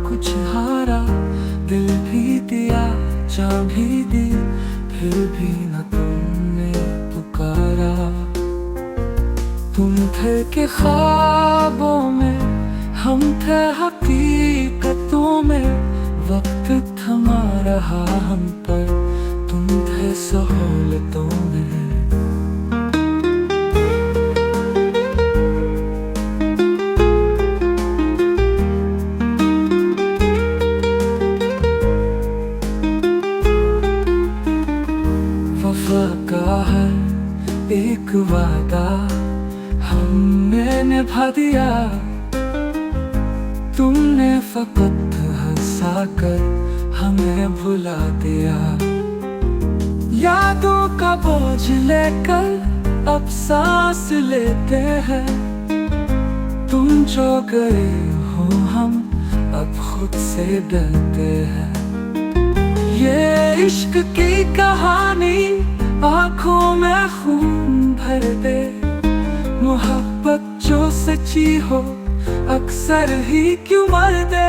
कुछ हारा, दिल भी दिया, जा भी दी, फिर भी न तुमने पुकारा। तुम थे के ख्वाबों में, हम थे हकीकतों में, वक्त थमा रहा हम पर, तुम थे सहूलतों में। वफा का है एक वादा हमने निभा दिया, तुमने फकत हंसा कर हमें भुला दिया। यादों का बोझ लेकर अब सांस लेते हैं, तुम जो गए हो हम अब खुद से डरते हैं। ये इश्क की कहानी आँखों में खून भर दे, मोहब्बत जो सच्ची हो अक्सर ही क्यों मर दे।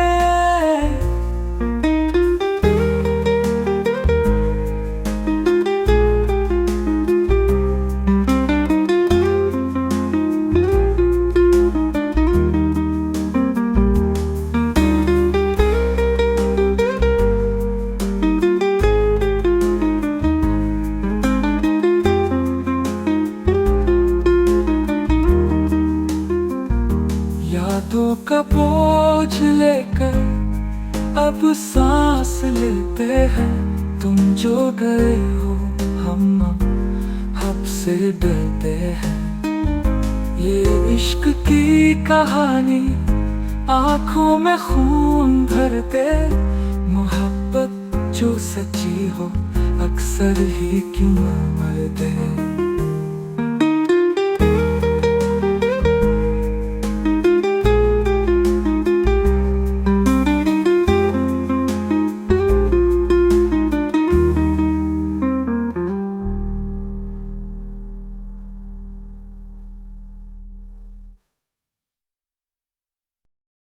यादों का बोझ लेकर अब सांस लेते हैं, तुम जो गए हो हम अब से डरते हैं। ये इश्क की कहानी आँखों में खून भर दे, मोहब्बत जो सच्ची हो अक्सर ही क्यों मर दे।